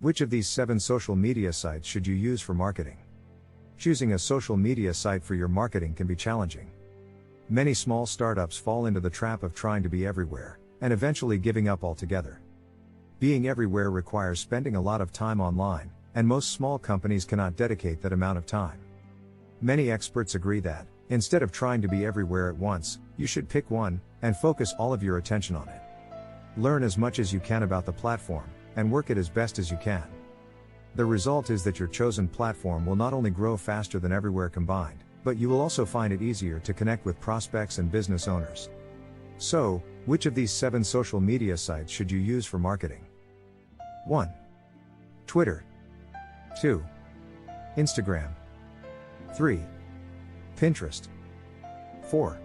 Which of these 7 social media sites should you use for marketing? Choosing a social media site for your marketing can be challenging. Many small startups fall into the trap of trying to be everywhere, and eventually giving up altogether. Being everywhere requires spending a lot of time online, and most small companies cannot dedicate that amount of time. Many experts agree that, instead of trying to be everywhere at once, you should pick one, and focus all of your attention on it. Learn as much as you can about the platform, and work it as best as you can. The result is that your chosen platform will not only grow faster than everywhere combined, but you will also find it easier to connect with prospects and business owners. So, which of these 7 social media sites should you use for marketing? 1. Twitter. 2. Instagram. 3. Pinterest. 4.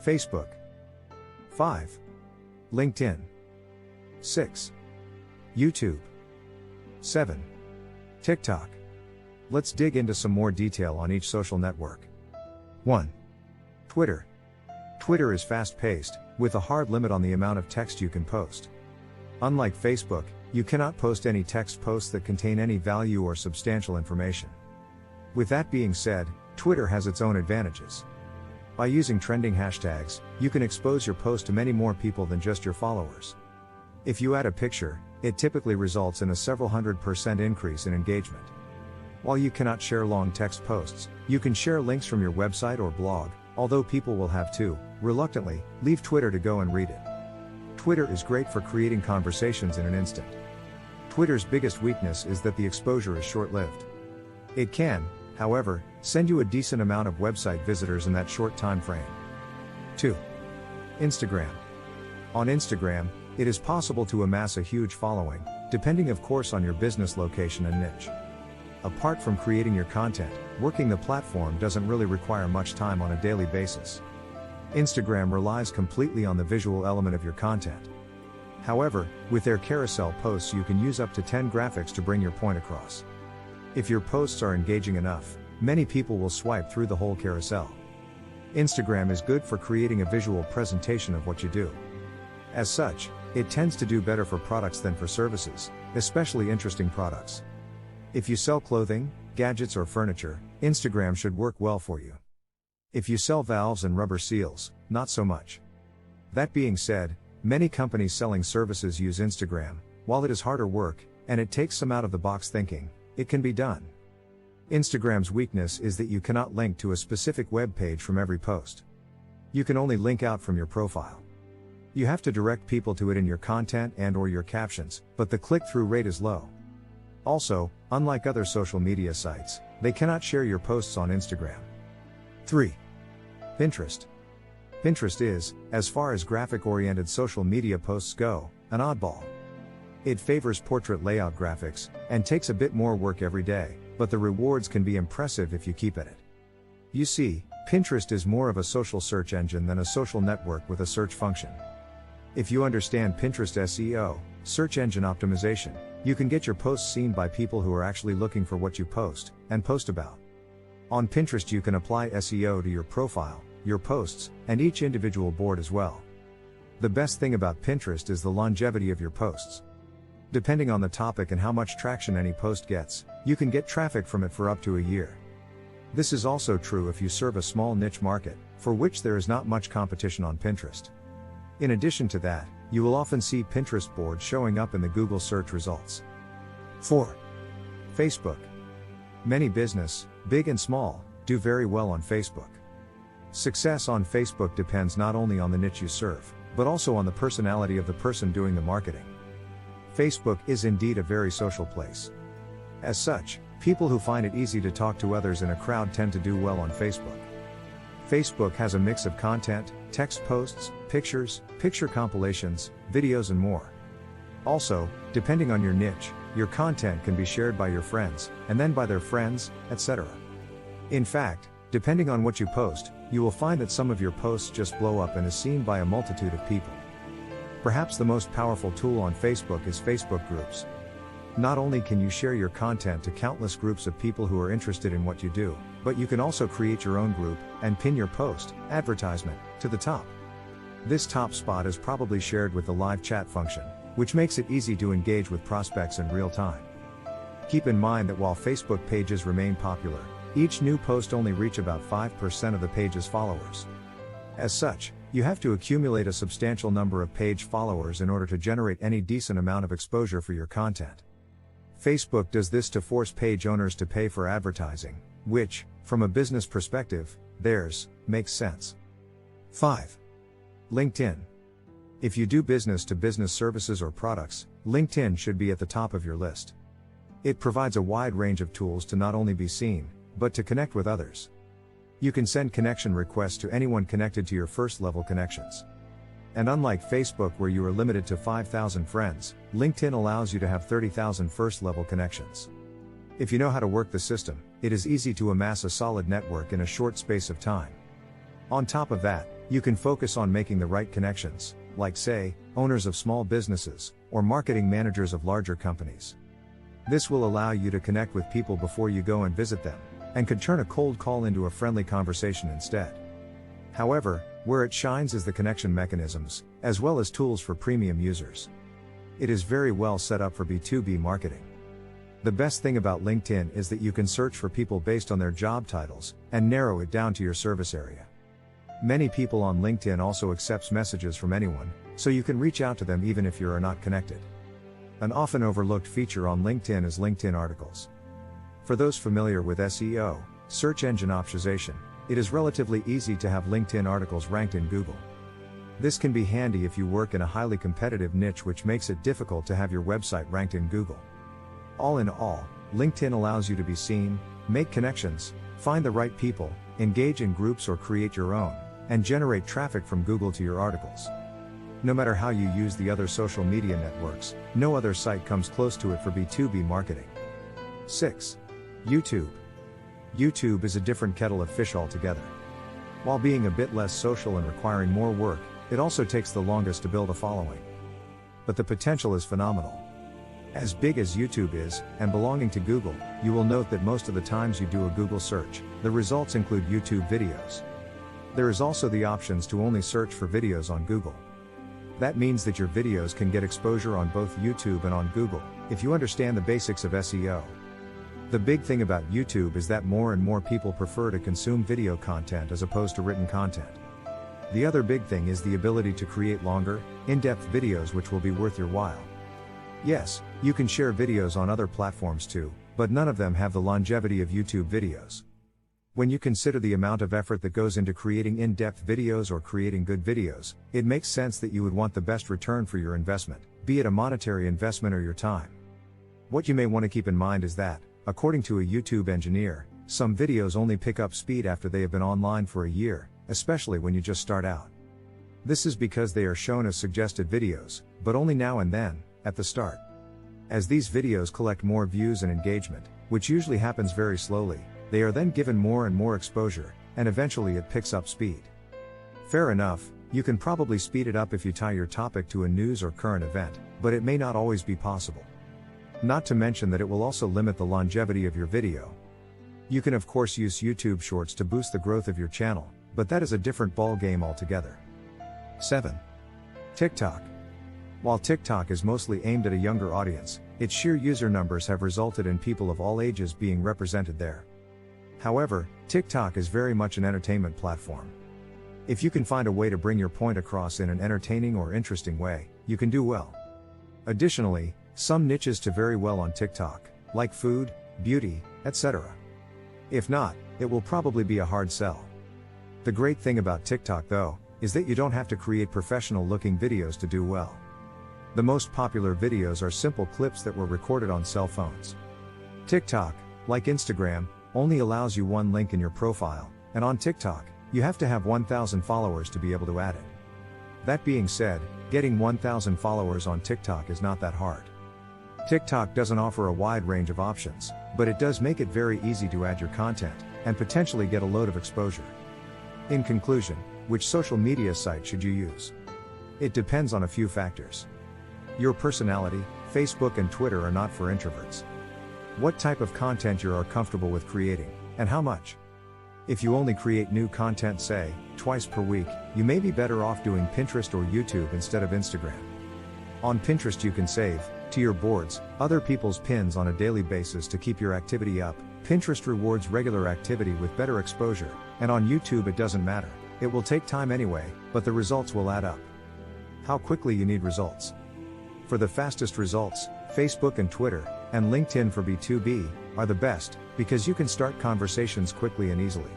Facebook. 5. LinkedIn. 6. YouTube. 7. TikTok. Let's dig into some more detail on each social network. 1. Twitter. Twitter is fast-paced, with a hard limit on the amount of text you can post. Unlike Facebook, you cannot post any text posts that contain any value or substantial information. With that being said, Twitter has its own advantages. By using trending hashtags, you can expose your post to many more people than just your followers. If you add a picture, it typically results in a several 100% increase in engagement. While you cannot share long text posts, you can share links from your website or blog, although people will have to, reluctantly, leave Twitter to go and read it. Twitter is great for creating conversations in an instant. Twitter's biggest weakness is that the exposure is short-lived. It can, however, send you a decent amount of website visitors in that short time frame. 2. Instagram. On Instagram, it is possible to amass a huge following, depending of course on your business location and niche. Apart from creating your content, working the platform doesn't really require much time on a daily basis. Instagram relies completely on the visual element of your content. However, with their carousel posts you can use up to 10 graphics to bring your point across. If your posts are engaging enough, many people will swipe through the whole carousel. Instagram is good for creating a visual presentation of what you do. As such, it tends to do better for products than for services, especially interesting products. If you sell clothing, gadgets or furniture, Instagram should work well for you. If you sell valves and rubber seals, not so much. That being said, many companies selling services use Instagram. While it is harder work, and it takes some out-of-the-box thinking, it can be done. Instagram's weakness is that you cannot link to a specific web page from every post. You can only link out from your profile. You have to direct people to it in your content and/or your captions, but the click-through rate is low. Also, unlike other social media sites, they cannot share your posts on Instagram. 3. Pinterest. Pinterest is, as far as graphic-oriented social media posts go, an oddball. It favors portrait layout graphics, and takes a bit more work every day, but the rewards can be impressive if you keep at it. You see, Pinterest is more of a social search engine than a social network with a search function. If you understand Pinterest SEO, search engine optimization, you can get your posts seen by people who are actually looking for what you post, and post about. On Pinterest you can apply SEO to your profile, your posts, and each individual board as well. The best thing about Pinterest is the longevity of your posts. Depending on the topic and how much traction any post gets, you can get traffic from it for up to a year. This is also true if you serve a small niche market, for which there is not much competition on Pinterest. In addition to that, you will often see Pinterest boards showing up in the Google search results. 4. Facebook. Many business, big and small, do very well on Facebook. Success on Facebook depends not only on the niche you serve, but also on the personality of the person doing the marketing. Facebook is indeed a very social place. As such, people who find it easy to talk to others in a crowd tend to do well on Facebook. Facebook has a mix of content, text posts, pictures, picture compilations, videos and more. Also, depending on your niche, your content can be shared by your friends, and then by their friends, etc. In fact, depending on what you post, you will find that some of your posts just blow up and is seen by a multitude of people. Perhaps the most powerful tool on Facebook is Facebook groups. Not only can you share your content to countless groups of people who are interested in what you do, but you can also create your own group, and pin your post, advertisement, to the top. This top spot is probably shared with the live chat function. which makes it easy to engage with prospects in real time. Keep in mind that while Facebook pages remain popular, each new post only reach about 5% of the page's followers. As such, you have to accumulate a substantial number of page followers in order to generate any decent amount of exposure for your content. Facebook does this to force page owners to pay for advertising, which, from a business perspective, makes sense. 5. LinkedIn. If you do business-to-business services or products, LinkedIn should be at the top of your list. It provides a wide range of tools to not only be seen, but to connect with others. You can send connection requests to anyone connected to your first-level connections. And unlike Facebook where you are limited to 5,000 friends, LinkedIn allows you to have 30,000 first-level connections. If you know how to work the system, it is easy to amass a solid network in a short space of time. On top of that, you can focus on making the right connections, like say, owners of small businesses, or marketing managers of larger companies. This will allow you to connect with people before you go and visit them, and could turn a cold call into a friendly conversation instead. However, where it shines is the connection mechanisms, as well as tools for premium users. It is very well set up for B2B marketing. The best thing about LinkedIn is that you can search for people based on their job titles, and narrow it down to your service area. Many people on LinkedIn also accepts messages from anyone, so you can reach out to them even if you are not connected. An often overlooked feature on LinkedIn is LinkedIn articles. For those familiar with SEO, search engine optimization, it is relatively easy to have LinkedIn articles ranked in Google. This can be handy if you work in a highly competitive niche, which makes it difficult to have your website ranked in Google. All in all, LinkedIn allows you to be seen, make connections, find the right people, engage in groups or create your own, and generate traffic from Google to your articles. No matter how you use the other social media networks, no other site comes close to it for B2B marketing. 6. YouTube. YouTube is a different kettle of fish altogether. While being a bit less social and requiring more work, it also takes the longest to build a following. But the potential is phenomenal. As big as YouTube is, and belonging to Google, you will note that most of the times you do a Google search, the results include YouTube videos. There is also the options to only search for videos on Google. That means that your videos can get exposure on both YouTube and on Google, if you understand the basics of SEO. The big thing about YouTube is that more and more people prefer to consume video content as opposed to written content. The other big thing is the ability to create longer, in-depth videos which will be worth your while. Yes, you can share videos on other platforms too, but none of them have the longevity of YouTube videos. When you consider the amount of effort that goes into creating in-depth videos or creating good videos, it makes sense that you would want the best return for your investment, be it a monetary investment or your time. What you may want to keep in mind is that, according to a YouTube engineer, some videos only pick up speed after they have been online for a year, especially when you just start out. This is because they are shown as suggested videos, but only now and then, at the start. As these videos collect more views and engagement, which usually happens very slowly, they are then given more and more exposure, and eventually it picks up speed. Fair enough, you can probably speed it up if you tie your topic to a news or current event, but it may not always be possible. Not to mention that it will also limit the longevity of your video. You can of course use YouTube Shorts to boost the growth of your channel, but that is a different ball game altogether. 7. TikTok. While TikTok is mostly aimed at a younger audience, its sheer user numbers have resulted in people of all ages being represented there. However, TikTok is very much an entertainment platform. If you can find a way to bring your point across in an entertaining or interesting way, you can do well. Additionally, some niches do very well on TikTok, like food, beauty, etc. If not, it will probably be a hard sell. The great thing about TikTok though, is that you don't have to create professional looking videos to do well. The most popular videos are simple clips that were recorded on cell phones. TikTok, like Instagram, only allows you one link in your profile, and on TikTok, you have to have 1,000 followers to be able to add it. That being said, getting 1,000 followers on TikTok is not that hard. TikTok doesn't offer a wide range of options, but it does make it very easy to add your content, and potentially get a load of exposure. In conclusion, which social media site should you use? It depends on a few factors. Your personality, Facebook and Twitter are not for introverts. What type of content you are comfortable with creating, and how much? If you only create new content say, twice per week, you may be better off doing Pinterest or YouTube instead of Instagram. On Pinterest you can save, to your boards, other people's pins on a daily basis to keep your activity up. Pinterest rewards regular activity with better exposure, and on YouTube it doesn't matter. It will take time anyway, but the results will add up. How quickly you need results. For the fastest results, Facebook and Twitter, and LinkedIn for B2B, are the best, because you can start conversations quickly and easily.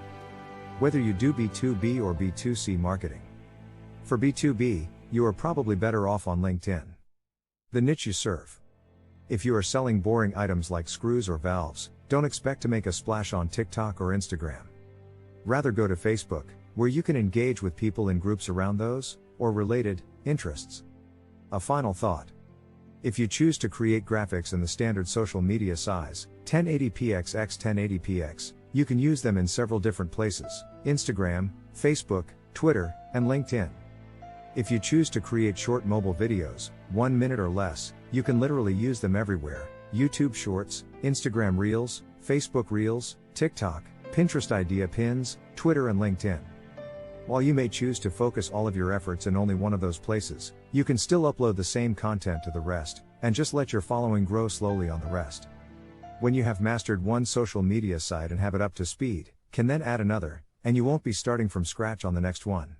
Whether you do B2B or B2C marketing. For B2B, you are probably better off on LinkedIn. The niche you serve. If you are selling boring items like screws or valves, don't expect to make a splash on TikTok or Instagram. Rather go to Facebook, where you can engage with people in groups around those, or related, interests. A final thought. If you choose to create graphics in the standard social media size, 1080px x 1080px, you can use them in several different places: Instagram, Facebook, Twitter, and LinkedIn. If you choose to create short mobile videos, 1 minute or less, you can literally use them everywhere: YouTube Shorts, Instagram Reels, Facebook Reels, TikTok, Pinterest Idea Pins, Twitter and LinkedIn. While you may choose to focus all of your efforts in only one of those places, you can still upload the same content to the rest, and just let your following grow slowly on the rest. When you have mastered one social media site and have it up to speed, can then add another, and you won't be starting from scratch on the next one.